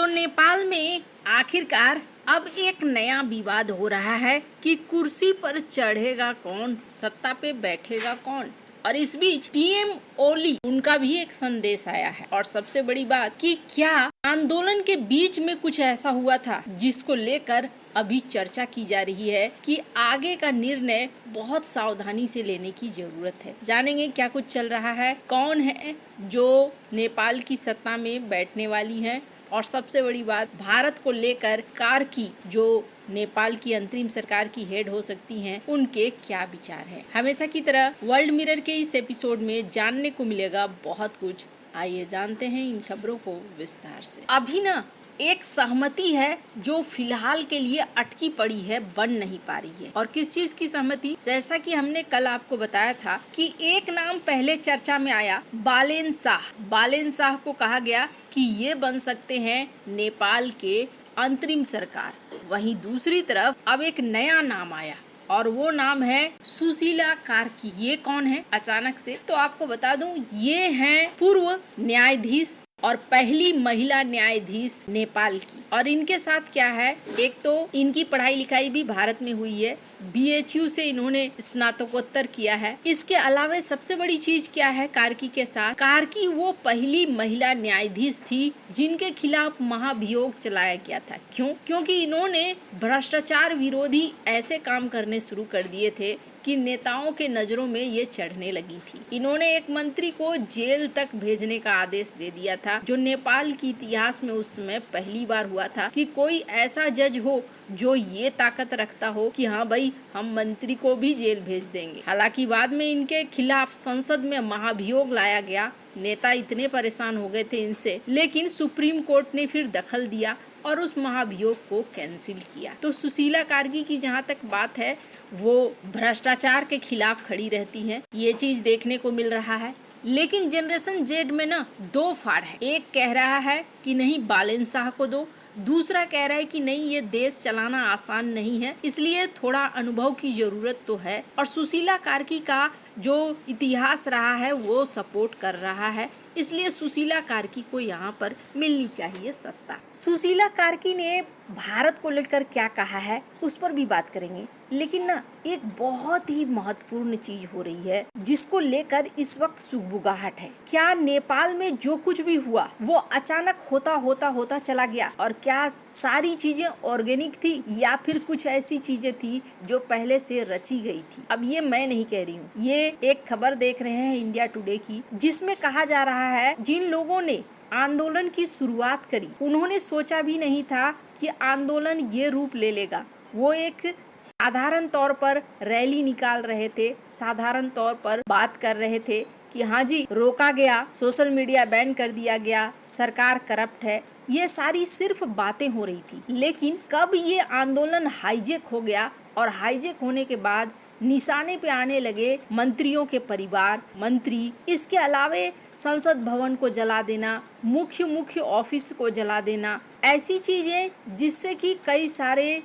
तो नेपाल में आखिरकार अब एक नया विवाद हो रहा है कि कुर्सी पर चढ़ेगा कौन, सत्ता पे बैठेगा कौन। और इस बीच पीएम ओली उनका भी एक संदेश आया है। और सबसे बड़ी बात कि क्या आंदोलन के बीच में कुछ ऐसा हुआ था जिसको लेकर अभी चर्चा की जा रही है कि आगे का निर्णय बहुत सावधानी से लेने की जरूरत है। जानेंगे क्या कुछ चल रहा है, कौन है जो नेपाल की सत्ता में बैठने वाली है, और सबसे बड़ी बात भारत को लेकर कार्की जो नेपाल की अंतरिम सरकार की हेड हो सकती हैं, उनके क्या विचार हैं। हमेशा की तरह वर्ल्ड मिरर के इस एपिसोड में जानने को मिलेगा बहुत कुछ। आइए जानते हैं इन खबरों को विस्तार से। अभी ना एक सहमति है जो फिलहाल के लिए अटकी पड़ी है, बन नहीं पा रही है। और किस चीज की सहमति? जैसा कि हमने कल आपको बताया था कि एक नाम पहले चर्चा में आया, बालेन शाह। बालेन शाह को कहा गया कि ये बन सकते हैं नेपाल के अंतरिम सरकार। वहीं दूसरी तरफ अब एक नया नाम आया और वो नाम है सुशीला कार्की। ये कौन है अचानक से? तो आपको बता दूं, ये हैं पूर्व न्यायाधीश और पहली महिला न्यायाधीश नेपाल की। और इनके साथ क्या है, एक तो इनकी पढ़ाई लिखाई भी भारत में हुई है, BHU से इन्होंने स्नातकोत्तर किया है। इसके अलावा सबसे बड़ी चीज क्या है कार्की के साथ, कार्की वो पहली महिला न्यायाधीश थी जिनके खिलाफ महाभियोग चलाया गया था। क्यों? क्योंकि इन्होंने भ्रष्टाचार विरोधी ऐसे काम करने शुरू कर दिए थे कि नेताओं के नजरों में ये चढ़ने लगी थी। इन्होंने एक मंत्री को जेल तक भेजने का आदेश दे दिया था, जो नेपाल के इतिहास में उस समय पहली बार हुआ था कि कोई ऐसा जज हो जो ये ताकत रखता हो कि हाँ भाई, हम मंत्री को भी जेल भेज देंगे। हालांकि बाद में इनके खिलाफ संसद में महाभियोग लाया गया। नेता इतने परेशान हो गए थे इनसे, लेकिन सुप्रीम कोर्ट ने फिर दखल दिया और उस महाभियोग को कैंसिल किया। तो सुशीला कार्की की जहाँ तक बात है, वो भ्रष्टाचार के खिलाफ खड़ी रहती हैं, ये चीज देखने को मिल रहा है। लेकिन जनरेशन जेड में ना दो फाड़ है। एक कह रहा है कि नहीं, बालेन शाह को दो। दूसरा कह रहा है कि नहीं, ये देश चलाना आसान नहीं है, इसलिए थोड़ा अनुभव की जरूरत तो है। और सुशीला कार्की का जो इतिहास रहा है वो सपोर्ट कर रहा है, इसलिए सुशीला कार्की को यहाँ पर मिलनी चाहिए सत्ता। सुशीला कार्की ने भारत को लेकर क्या कहा है उस पर भी बात करेंगे। लेकिन ना एक बहुत ही महत्वपूर्ण चीज हो रही है जिसको लेकर इस वक्त सुगबुगाहट है। क्या नेपाल में जो कुछ भी हुआ वो अचानक होता चला गया, और क्या सारी चीजें ऑर्गेनिक थी या फिर कुछ ऐसी चीजें थी जो पहले से रची गई थी? अब ये मैं नहीं कह रही हूँ, ये एक खबर देख रहे हैं इंडिया टुडे की, जिसमें कहा जा रहा है जिन लोगों ने आंदोलन की शुरुआत करी उन्होंने सोचा भी नहीं था कि आंदोलन ये रूप ले लेगा। वो एक साधारण तौर पर रैली निकाल रहे थे, साधारण तौर पर बात कर रहे थे कि हाँ जी, रोका गया, सोशल मीडिया बैन कर दिया गया, सरकार करप्ट है, ये सारी सिर्फ बातें हो रही थी। लेकिन कब ये आंदोलन हाईजेक हो गया, और हाईजेक होने के बाद निशाने पे आने लगे मंत्रियों के परिवार, मंत्री, इसके अलावे संसद भवन को जला देना, मुख्य ऑफिस को जला देना, ऐसी चीजें जिससे कि कई सारे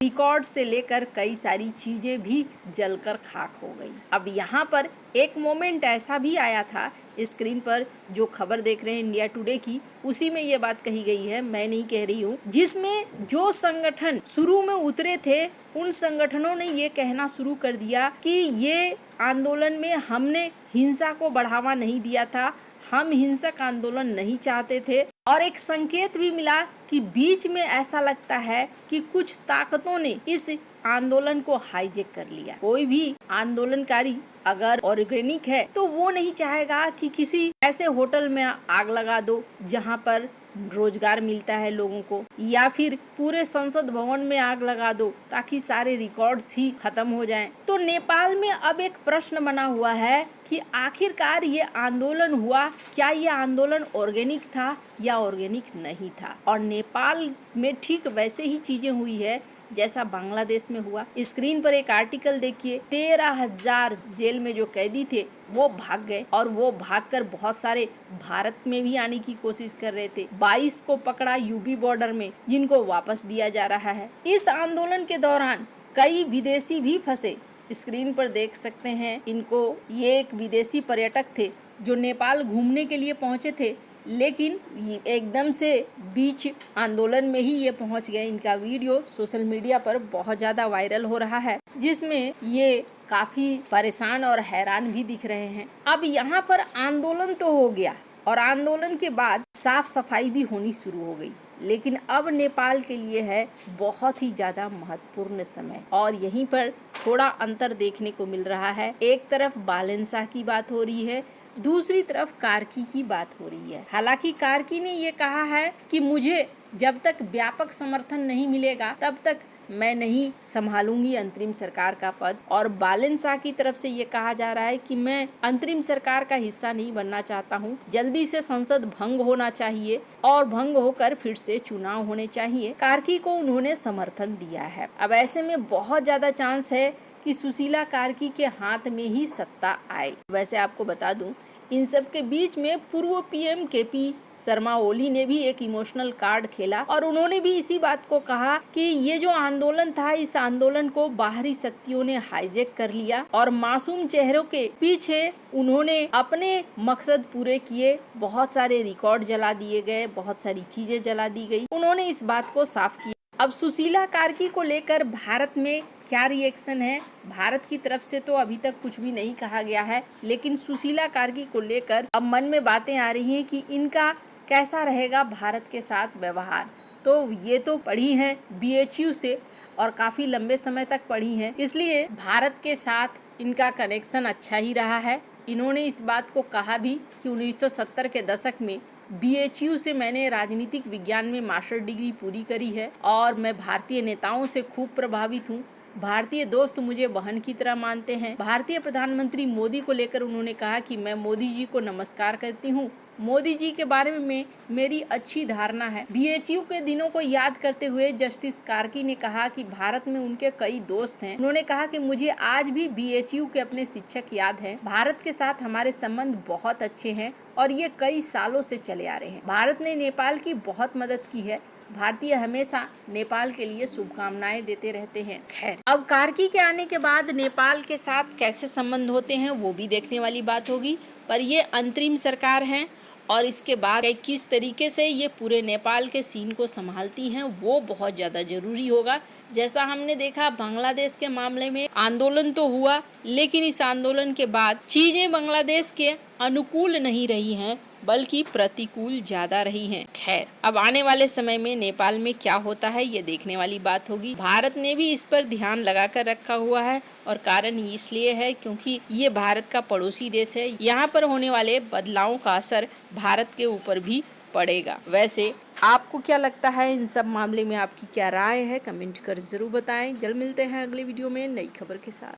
रिकॉर्ड से लेकर कई सारी चीजें भी जलकर खाक हो गई। अब यहाँ पर एक मोमेंट ऐसा भी आया था, स्क्रीन पर जो खबर देख रहे हैं इंडिया टुडे की, उसी में ये बात कही गई है, मैं नहीं कह रही हूँ, जिसमें जो संगठन शुरू में उतरे थे उन संगठनों ने ये कहना शुरू कर दिया कि ये आंदोलन में हमने हिंसा को बढ़ावा नहीं दिया था, हम हिंसक आंदोलन नहीं चाहते थे। और एक संकेत भी मिला कि बीच में ऐसा लगता है कि कुछ ताकतों ने इस आंदोलन को हाईजेक कर लिया। कोई भी आंदोलनकारी अगर ऑर्गेनिक है तो वो नहीं चाहेगा कि किसी ऐसे होटल में आग लगा दो जहाँ पर रोजगार मिलता है लोगों को, या फिर पूरे संसद भवन में आग लगा दो ताकि सारे रिकॉर्ड्स ही खत्म हो जाएं। तो नेपाल में अब एक प्रश्न बना हुआ है कि आखिरकार ये आंदोलन हुआ, क्या ये आंदोलन ऑर्गेनिक था या ऑर्गेनिक नहीं था? और नेपाल में ठीक वैसे ही चीजें हुई है जैसा बांग्लादेश में हुआ। स्क्रीन पर एक आर्टिकल देखिए, 13,000 जेल में जो कैदी थे वो भाग गए, और वो भागकर बहुत सारे भारत में भी आने की कोशिश कर रहे थे। 22 को पकड़ा यूपी बॉर्डर में, जिनको वापस दिया जा रहा है। इस आंदोलन के दौरान कई विदेशी भी फंसे, स्क्रीन पर देख सकते हैं इनको। ये एक विदेशी पर्यटक थे जो नेपाल घूमने के लिए पहुंचे थे, लेकिन एकदम से बीच आंदोलन में ही ये पहुंच गए। इनका वीडियो सोशल मीडिया पर बहुत ज़्यादा वायरल हो रहा है, जिसमें ये काफ़ी परेशान और हैरान भी दिख रहे हैं। अब यहाँ पर आंदोलन तो हो गया और आंदोलन के बाद साफ सफाई भी होनी शुरू हो गई, लेकिन अब नेपाल के लिए है बहुत ही ज़्यादा महत्वपूर्ण समय और यहीं पर थोड़ा अंतर देखने को मिल रहा है। एक तरफ बालन शाह की बात हो रही है, दूसरी तरफ कार्की की बात हो रही है। हालांकि कार्की ने ये कहा है कि मुझे जब तक व्यापक समर्थन नहीं मिलेगा तब तक मैं नहीं संभालूंगी अंतरिम सरकार का पद, और बालन शाह की तरफ से ये कहा जा रहा है कि मैं अंतरिम सरकार का हिस्सा नहीं बनना चाहता हूँ, जल्दी से संसद भंग होना चाहिए और भंग होकर फिर से चुनाव होने चाहिए। कार्की को उन्होंने समर्थन दिया है। अब ऐसे में बहुत ज्यादा चांस है कि सुशीला कार्की के हाथ में ही सत्ता आए। वैसे आपको बता दूं, इन सब के बीच में पूर्व पीएम केपी शर्मा ओली ने भी एक इमोशनल कार्ड खेला और उन्होंने भी इसी बात को कहा कि ये जो आंदोलन था, इस आंदोलन को बाहरी शक्तियों ने हाईजैक कर लिया और मासूम चेहरों के पीछे उन्होंने अपने मकसद पूरे किए। बहुत सारे रिकॉर्ड जला दिए गए, बहुत सारी चीजें जला दी गई। उन्होंने इस बात को साफ किया। अब सुशीला कार्की को लेकर भारत में क्या रिएक्शन है? भारत की तरफ से तो अभी तक कुछ भी नहीं कहा गया है, लेकिन सुशीला कार्की को लेकर अब मन में बातें आ रही हैं कि इनका कैसा रहेगा भारत के साथ व्यवहार। तो ये तो पढ़ी हैं BHU से और काफ़ी लंबे समय तक पढ़ी हैं, इसलिए भारत के साथ इनका कनेक्शन अच्छा ही रहा है। इन्होंने इस बात को कहा भी कि 1970 के दशक में BHU से मैंने राजनीतिक विज्ञान में मास्टर डिग्री पूरी करी है और मैं भारतीय नेताओं से खूब प्रभावित हूँ। भारतीय दोस्त मुझे बहन की तरह मानते हैं। भारतीय प्रधानमंत्री मोदी को लेकर उन्होंने कहा कि मैं मोदी जी को नमस्कार करती हूँ, मोदी जी के बारे में मेरी अच्छी धारणा है। BHU के दिनों को याद करते हुए जस्टिस कार्की ने कहा कि भारत में उनके कई दोस्त हैं। उन्होंने कहा कि मुझे आज भी BHU के अपने शिक्षक याद हैं। भारत के साथ हमारे संबंध बहुत अच्छे हैं और ये कई सालों से चले आ रहे हैं। भारत ने नेपाल की बहुत मदद की है। भारतीय हमेशा नेपाल के लिए शुभकामनाएं देते रहते हैं। खैर, अब कार्की के आने के बाद नेपाल के साथ कैसे संबंध होते हैं वो भी देखने वाली बात होगी, पर ये अंतरिम सरकार है और इसके बाद किस तरीके से ये पूरे नेपाल के सीन को संभालती हैं वो बहुत ज़्यादा जरूरी होगा। जैसा हमने देखा बांग्लादेश के मामले में आंदोलन तो हुआ, लेकिन इस आंदोलन के बाद चीजें बांग्लादेश के अनुकूल नहीं रही हैं बल्कि प्रतिकूल ज्यादा रही हैं। खैर, अब आने वाले समय में नेपाल में क्या होता है ये देखने वाली बात होगी। भारत ने भी इस पर ध्यान लगा कर रखा हुआ है और कारण इसलिए है क्योंकि ये भारत का पड़ोसी देश है। यहाँ पर होने वाले बदलावों का असर भारत के ऊपर भी पड़ेगा। वैसे आपको क्या लगता है इन सब मामले में? आपकी क्या राय है? कमेंट कर जरूर बताएं। जल्द मिलते हैं अगले वीडियो में नई खबर के साथ।